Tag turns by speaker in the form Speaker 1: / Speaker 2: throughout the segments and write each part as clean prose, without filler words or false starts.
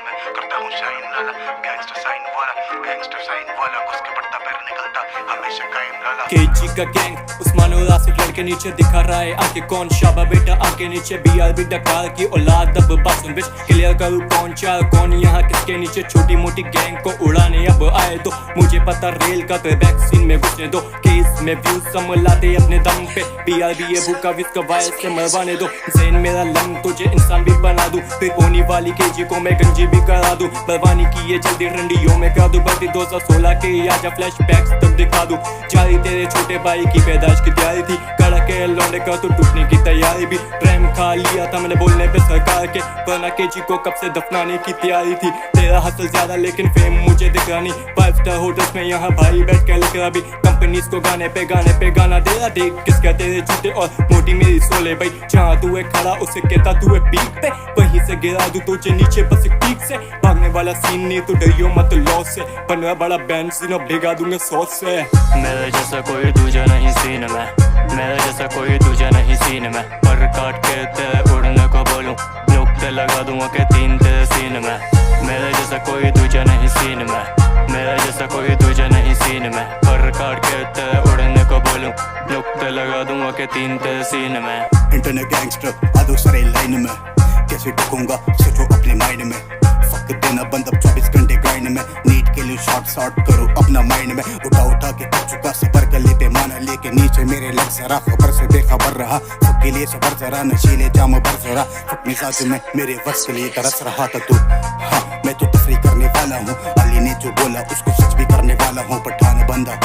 Speaker 1: मैं करता हूँ शाइन लाला, गैंगस्टर साइन वाला घुस के पड़ता पैर निकलता हमेशा कायम लाला।
Speaker 2: केजी का गैंग उस्मान और आसिफ लड़के नीचे दिखा रहा है आके कौन शाबा बेटा आके नीचे BRB डकार की औलाद अब बासुन बिच क्लियर करूँ कौन चार कौन यहाँ किसके नीचे छोटी मोटी गैंग को उड़ाने अब आए तो मुझे पता रेल का वैक्सीन में घुसने दो केस में व्यूज संभलाते अपने दम पे BRB ये भूखा विस्का वायरस से मरवाने दो ज़हन मेरा लंग तुझे इंसान भी बना दूं फिर होने वाली केजी को मैं गंजी भी करा दूं बर्बानी की ये जल्दी रंडियों में कर दूं बल्कि 2016 के आजा फ्लैशबैक्स तब दिखा दूं जारी तेरे छोटे भाई की पैदाइश की तैयारी थी कड़ा के लौंडे का तो टूटने की तैयारी भी प्रेम खा लिया था मैंने बोलने पे सरकार के वरना केजी को कब से दफनाने की तैयारी थी तेरा हसल ज्यादा लेकिन फेम मुझे दिख रहा नहीं 5 स्टार होटल्स में यहाँ भाई बैठ के लिख रहा भी कंपनीज को गाने पे गाना दे रहा देख किसका तेरे जूते और मोटी मेरी सोले भाई जहाँ तू है खड़ा उसे कहता तू है पीक पे वहीं से गिरा दूं तुझे नीचे बस एक पीक से भागने वाला सीन नहीं तो डरियो मत लॉस से बनवा बड़ा बैंड सीन अब भिगा दूंगा सॉस से।
Speaker 3: मेरे जैसा कोई दूजा नहीं सीन में मेरे जैसा कोई दूजा नहीं सीन में पर काट के तेरे उड़ने को बोलूं नुक्ते लगा दूंगा के 3 तेरे सीन में मेरे जैसा कोई दूजा नहीं सीन में मेरे जैसा कोई दूजा नहीं सीन में पर काट के तेरे उड़ने को बोलूं नुक्ते लगा दूंगा के 3 तेरे सीन में।
Speaker 4: इंटरनेट गैंगस्टर आदो सारे लाइन में कैसे टकूंगा सोचो अपने माइंड में फक देना बंद अब 24 घंटे ग्राइंड में नीट के लिए शॉर्ट करो अपना माइंड में उठा के कर चुका सबर कर ले पैमाना लेके नीचे मेरे लग जरा खबर से बेखबर रहा फक के लिए सबर जरा नशीले जाम भर जरा फक मिजाज में मेरे वश के लिए तरस रहा था तू हाँ मैं तो तफरी करने वाला हूँ अली ने जो बोला उसको सच भी करने वाला हूँ पठान बंदा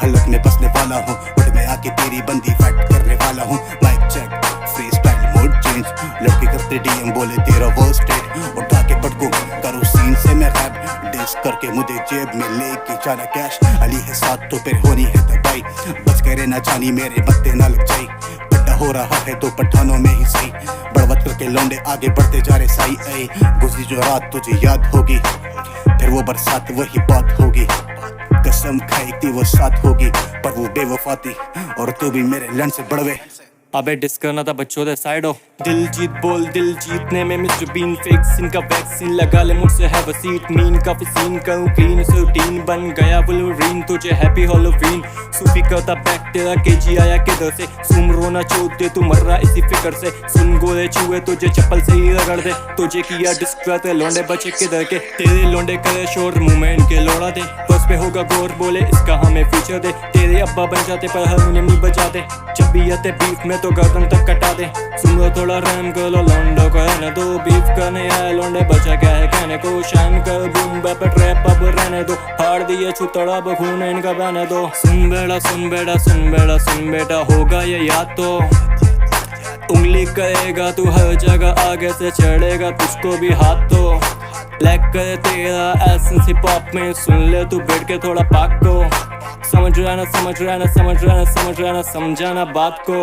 Speaker 4: हलक में बसने वाला हूँ बट मैं आके तेरी बंदी फाइट करने वाला हूँ mic check free style mode change लड़के करते DM बोले तेरा वर्स्ट स्टेट उठा के पटको करो सीन से मैं रैप डिस करके मुझे जेब में लेके जाना कैश अली है साथ तो फिर होनी है दबाई बच के रहना जानी मेरे बत्ते ना लग जाई बड्डा हो रहा है तो पठानों में ही सही बड़वत करके लौंडे आगे बढ़ते जा रहे सही ऐ गुजरी जो रात तुझे याद होगी फिर वो बरसात वही बात होगी कसम खाई थी वो साथ होगी पर वो बेवफा थी और तू भी मेरे लन से बढ़वे।
Speaker 2: अबे डिस करना था बच्चों दे साइड हो दिल जीत बोल दिल जीतने में मिस्टर बीन फिक्सिंग का वैक्सीन लगा ले मुझसे है वसीट मीन का फिसीन करूं क्लीन रूटीन बन गया वुल्वरीन तुझे हैप्पी हैलोवीन सूफी करता बैक तेरा केजी आया किधर से सुम रोना चोट दे तू मर रहा इसी फिक्र से सुन गोरे चूहे तुझे चप्पल से ही रगड़ दे तुझे किया डिस्ट्रैक्ट लोंडे बचे किधर के तेरे लोंडे करे शोर मूवमेंट के लौड़ा दे बस पे होगा गौर बोले इसका हमें फीचर दे तेरे अब्बा बन जाते पर हारमोनियम नहीं बजाते जब भी आते बीफ में तो गर्दन तक कटा दे सुनो थोड़ा रैम कर लो लौंडो को रहने दो बीफ करने आए लौंडे बचा क्या है कहने को शान कर बूम बैप ट्रैप अब रहने दो फाड़ दिए छुतड़ा बखून इनका बहने दो सुन बेटा सुन बेटा सुन बेटा सुन बेटा होगा ये याद तो उंगली करेगा तू हर जगह आगे से चढ़ेगा तुझको भी हाथ तो लैग करे तेरा एसेंस हिप हॉप में सुन ले तू बैठ के थोड़ा पाक को समझ रहा ना समझाना बात को।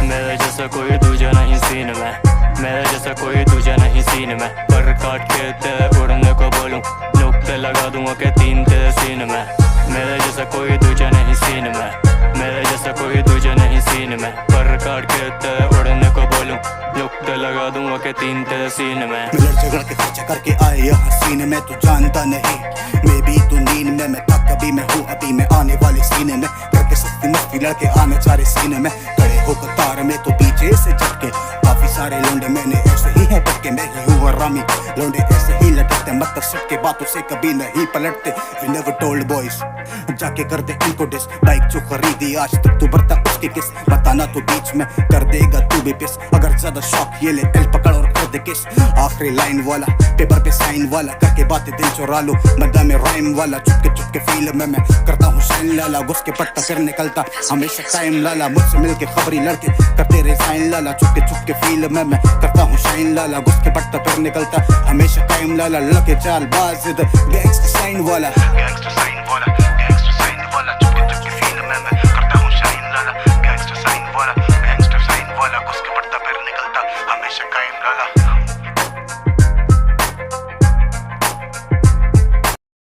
Speaker 3: मेरे जैसा कोई दूजा नहीं सीन में मेरे जैसा कोई दूजा नहीं सीन में पर काट के तेरे उड़ने को बोलूं नुक्ते लगा दूंगा के 3 तेरे सीन में मेरे जैसा कोई दूजा नहीं सीन में मेरे जैसा कोई दूजा नहीं सीन में पर काट के तेरे उड़ने को बोलूं नुक्ते लगा दूंगा के 3 तेरे सीन में।
Speaker 4: मिलर झगड़ के खर्चा करके आए यहाँ सीन में तू जानता नहीं मैं भी तू नींद में मैं था कभी मैं हूँ अभी मैं आने वाले सीने में करके सस्ती मस्ती लड़के आने चारे सीने में खड़े हो कतार में तो पीछे से झटके काफी सारे लौंडे मैंने ऐसे ही है पटके मैं ही हूँ हरामी लौंडे ऐसे ही लटकते मतलब सबके बातों से कभी नहीं पलटते वी नेवर टोल्ड बॉयज जाके कर दे इनको डिस बाइक जो खरीदी आज तक तू भरता उसकी किस बताना तो बीच में कर देगा तू भी पिस अगर ज्यादा शौक ये ले एल पकड़ और कर दे किस आखिरी लाइन वाला पेपर पे साइन वाला करके बातें दिल चुरा लो मद्दा में राइम वाला चुपके फील में मैं करता हूँ शाइन लाला घुस के पट्टा फिर निकलता हमेशा कायम लाला मुझसे मिलके खबरी लड़के करते रहे साइन लाला चुपके फील में मैं करता हूँ शाइन लाला घुस के पट्टा फिर निकलता हमेशा कायम लाला लड़के चाल बाज गैंगस्टर साइन वाला